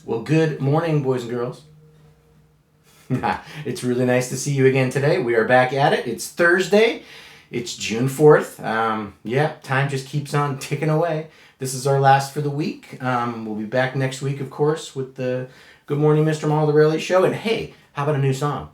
Well, good morning, boys and girls. It's really nice to see you again today. We are back at it. It's Thursday. It's June 4th. Time just keeps on ticking away. This is our last for the week. We'll be back next week, of course, with the Good Morning Mr. Maldarelli show. And hey, how about a new song?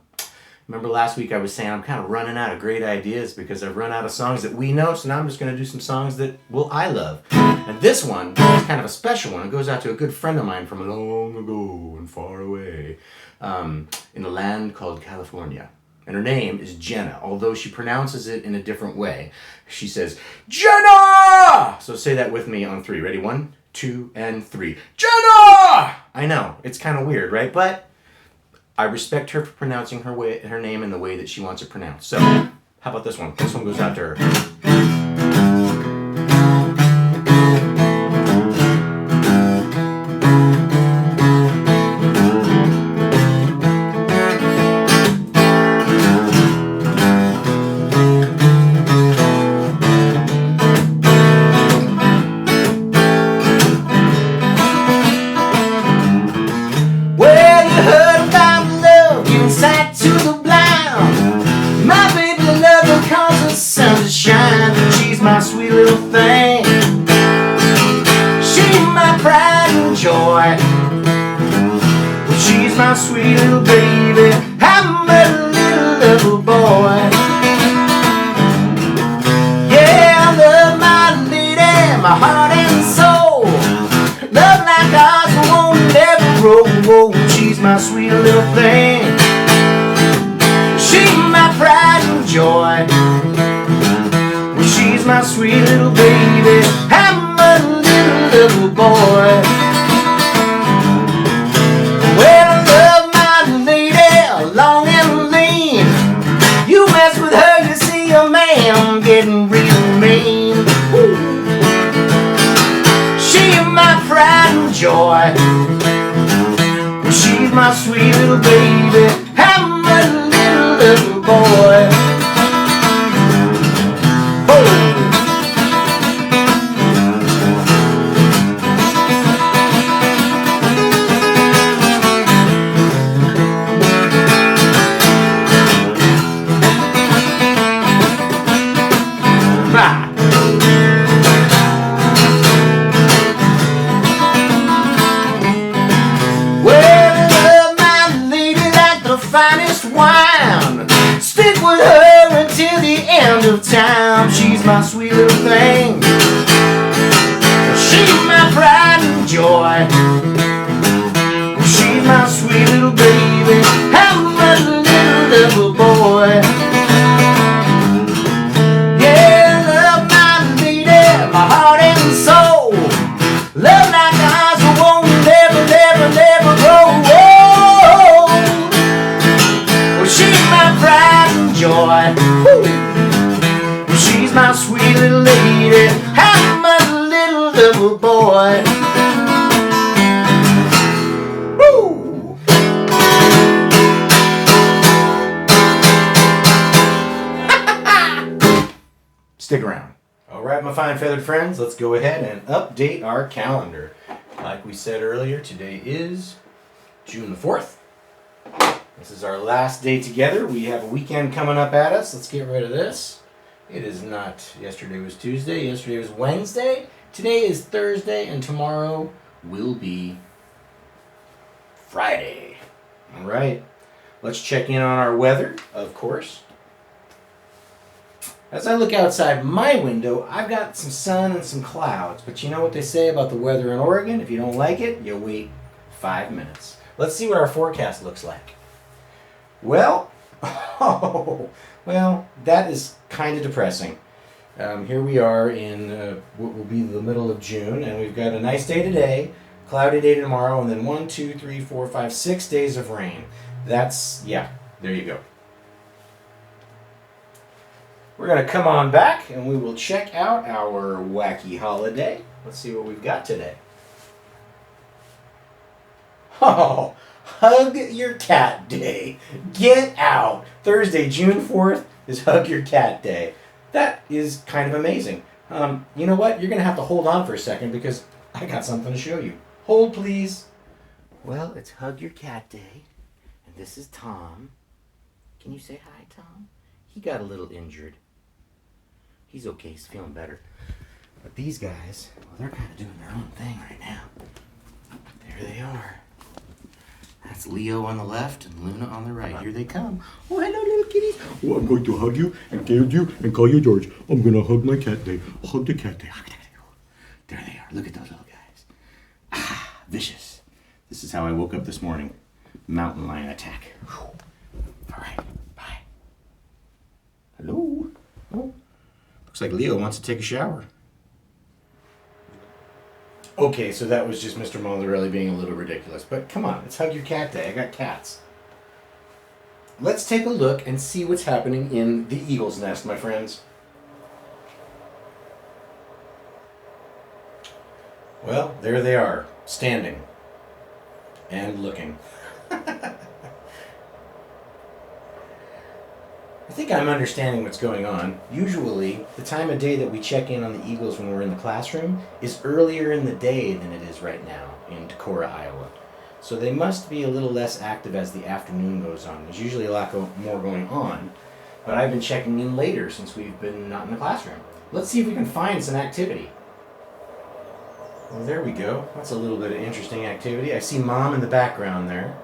Remember last week I was saying I'm kind of running out of great ideas because I've run out of songs that we know, so now I'm just going to do some songs that, I love. And this one is kind of a special one. It goes out to a good friend of mine from long ago and far away in a land called California. And her name is Jenna, although she pronounces it in a different way. She says, Jenna! So say that with me on three. Ready? 1, 2, and 3. Jenna! I know, it's kind of weird, right? But I respect her for pronouncing her name in the way that she wants it pronounced. So, how about this one? This one goes out to her. My sweet little thing, she's my pride and joy. She's my sweet little baby, I'm a little boy. Yeah, I love my lady, my heart and soul. Love like ours won't never grow. She's my sweet little thing, she's my pride and joy. She's my sweet little baby, I'm a little boy. Well, I love my lady, long and lean. You mess with her, you see a man getting real mean. Ooh. She's my pride and joy. She's my sweet little baby, I'm a little boy. Finest wine, stick with her until the end of time. She's my sweet little thing, she's my pride and joy. She's my sweet little baby, I'm a little boy. Yeah, love my lady, my heart and soul. Love like ours won't never grow. Joy. Woo. She's my sweet little lady, I'm a little boy. Woo. Stick around. All right, my fine feathered friends, let's go ahead and update our calendar. Like we said earlier, today is June the 4th. This is our last day together. We have a weekend coming up at us. Let's get rid of this. It is not, yesterday was Tuesday, yesterday was Wednesday. Today is Thursday, and tomorrow will be Friday. All right, let's check in on our weather, of course. As I look outside my window, I've got some sun and some clouds, but you know what they say about the weather in Oregon? If you don't like it, you wait 5 minutes. Let's see what our forecast looks like. Well, that is kind of depressing. Here we are in what will be the middle of June, and we've got a nice day today, cloudy day tomorrow, and then 1, 2, 3, 4, 5, 6 days of rain. That's, there you go. We're going to come on back, and we will check out our wacky holiday. Let's see what we've got today. Oh, Hug Your Cat Day. Get out. Thursday, June 4th is Hug Your Cat Day. That is kind of amazing. You know what? You're going to have to hold on for a second because I got something to show you. Hold, please. Well, it's Hug Your Cat Day, and this is Tom. Can you say hi, Tom? He got a little injured. He's okay, he's feeling better. But these guys, well, they're kind of doing their own thing right now. There they are. That's Leo on the left and Luna on the right. Here they come. Oh, hello, little kitties. Oh, I'm going to hug you and carry you and call you George. I'm going to hug my cat day. Hug the cat day. There they are. Look at those little guys. Ah, vicious. This is how I woke up this morning. Mountain lion attack. Whew. All right, bye. Hello. Oh, looks like Leo wants to take a shower. Okay, so that was just Mr. Mondarelli being a little ridiculous. But come on, it's Hug Your Cat Day. I got cats. Let's take a look and see what's happening in the eagle's nest, my friends. Well, there they are, standing and looking. I think I'm understanding what's going on. Usually, the time of day that we check in on the eagles when we're in the classroom is earlier in the day than it is right now in Decorah, Iowa. So they must be a little less active as the afternoon goes on. There's usually a lot more going on, but I've been checking in later since we've been not in the classroom. Let's see if we can find some activity. Well, there we go. That's a little bit of interesting activity. I see Mom in the background there.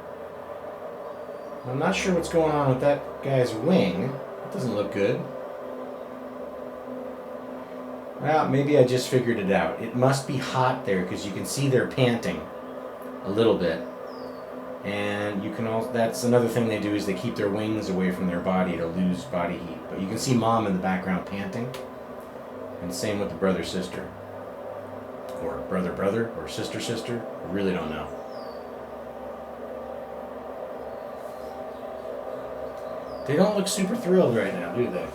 I'm not sure what's going on with that guy's wing. It doesn't look good. Well, maybe I just figured it out. It must be hot there because you can see they're panting a little bit. And you can also, that's another thing they do is they keep their wings away from their body to lose body heat. But you can see Mom in the background panting. And same with the brother-sister. Or brother-brother, or sister-sister. I really don't know. They don't look super thrilled right now, do they?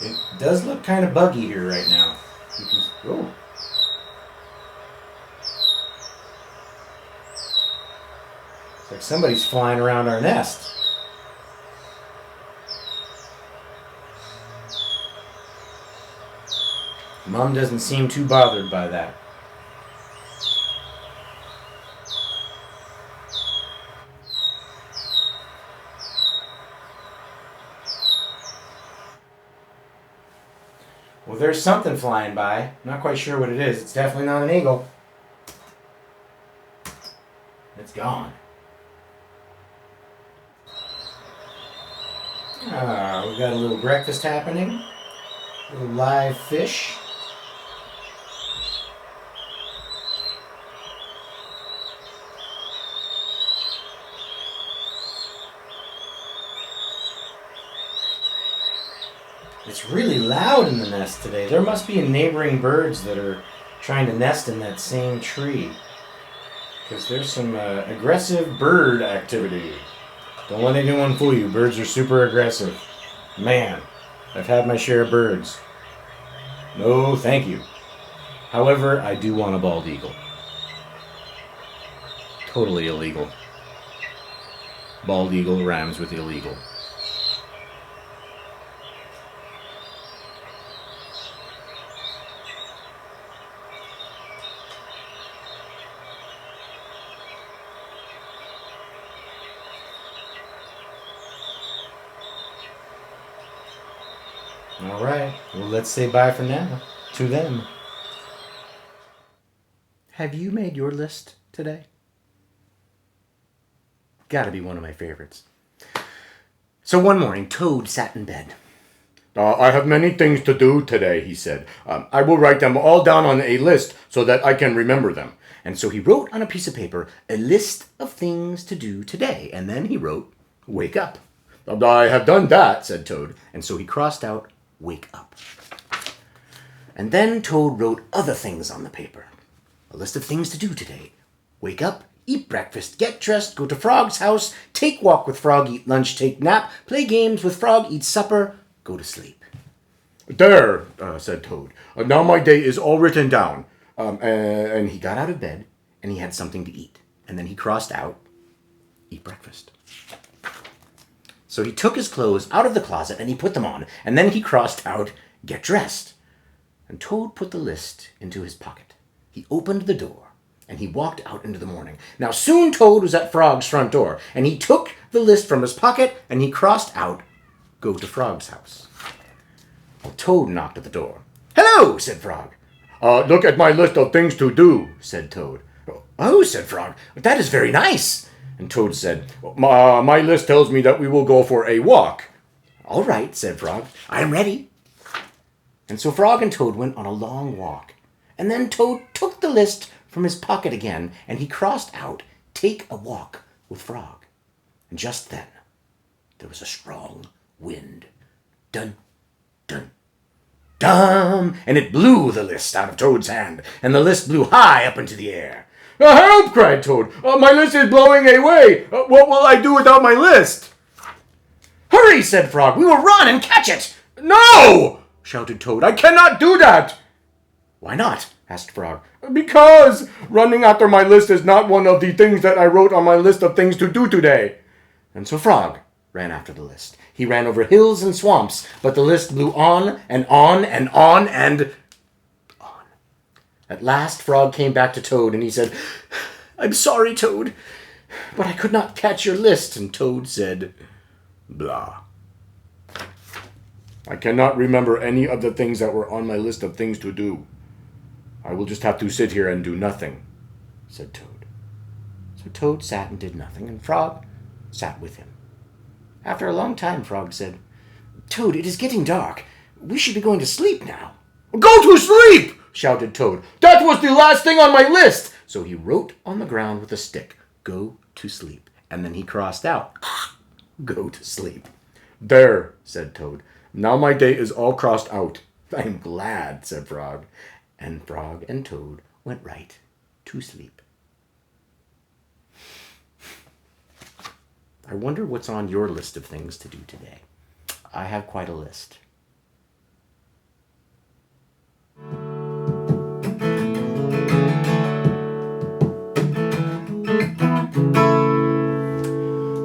It does look kind of buggy here right now. Oh. It's like somebody's flying around our nest. Mom doesn't seem too bothered by that. Well, there's something flying by. Not quite sure what it is. It's definitely not an eagle. It's gone. Ah, we got a little breakfast happening. A little live fish. It's really loud in the nest today. There must be neighboring birds that are trying to nest in that same tree. Because there's some aggressive bird activity. Don't let anyone fool you. Birds are super aggressive. Man, I've had my share of birds. No, thank you. However, I do want a bald eagle. Totally illegal. Bald eagle rhymes with illegal. All right. Well, let's say bye for now to them. Have you made your list today? Gotta be one of my favorites. So one morning, Toad sat in bed. I have many things to do today, he said. I will write them all down on a list so that I can remember them. And so he wrote on a piece of paper a list of things to do today. And then he wrote, wake up. I have done that, said Toad. And so he crossed out, wake up. And then Toad wrote other things on the paper. A list of things to do today. Wake up, eat breakfast, get dressed, go to Frog's house, take walk with Frog, eat lunch, take nap, play games with Frog, eat supper, go to sleep. There, said Toad. Now my day is all written down. And he got out of bed, and he had something to eat. And then he crossed out, eat breakfast. So he took his clothes out of the closet and he put them on, and then he crossed out, "Get dressed." And Toad put the list into his pocket. He opened the door, and he walked out into the morning. Now soon Toad was at Frog's front door, and he took the list from his pocket, and he crossed out, "Go to Frog's house." Well, Toad knocked at the door. "Hello," said Frog. Look at my list of things to do, said Toad. "Oh," said Frog, "that is very nice." And Toad said, my list tells me that we will go for a walk. "All right," said Frog, "I am ready." And so Frog and Toad went on a long walk. And then Toad took the list from his pocket again, and he crossed out, "Take a walk with Frog." And just then, there was a strong wind. Dun, dun, dum! And it blew the list out of Toad's hand, and the list blew high up into the air. Help! Cried Toad. My list is blowing away. What will I do without my list? "Hurry," said Frog, "we will run and catch it." No! Shouted Toad. "I cannot do that." "Why not?" asked Frog. "Because running after my list is not one of the things that I wrote on my list of things to do today." And so Frog ran after the list. He ran over hills and swamps, but the list blew on and on and on and on. At last Frog came back to Toad, and he said, "I'm sorry, Toad, but I could not catch your list." And Toad said, "Blah." "I cannot remember any of the things that were on my list of things to do. I will just have to sit here and do nothing," said Toad. So Toad sat and did nothing, and Frog sat with him. After a long time, Frog said, "Toad, it is getting dark. We should be going to sleep now." "Go to sleep!" shouted Toad. "That was the last thing on my list." So he wrote on the ground with a stick, "Go to sleep." And then he crossed out, "Go to sleep." "There," said Toad. "Now my day is all crossed out." "I'm glad," said Frog. And Frog and Toad went right to sleep. I wonder what's on your list of things to do today. I have quite a list.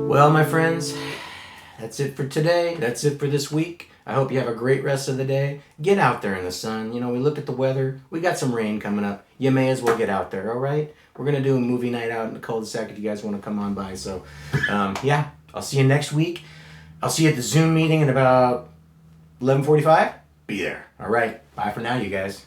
Well, my friends, that's it for today. That's it for this week. I hope you have a great rest of the day. Get out there in the sun. You know, we looked at the weather. We got some rain coming up. You may as well get out there, all right? We're going to do a movie night out in the cul-de-sac if you guys want to come on by. So, yeah, I'll see you next week. I'll see you at the Zoom meeting in about 11:45. Be there. All right. Bye for now, you guys.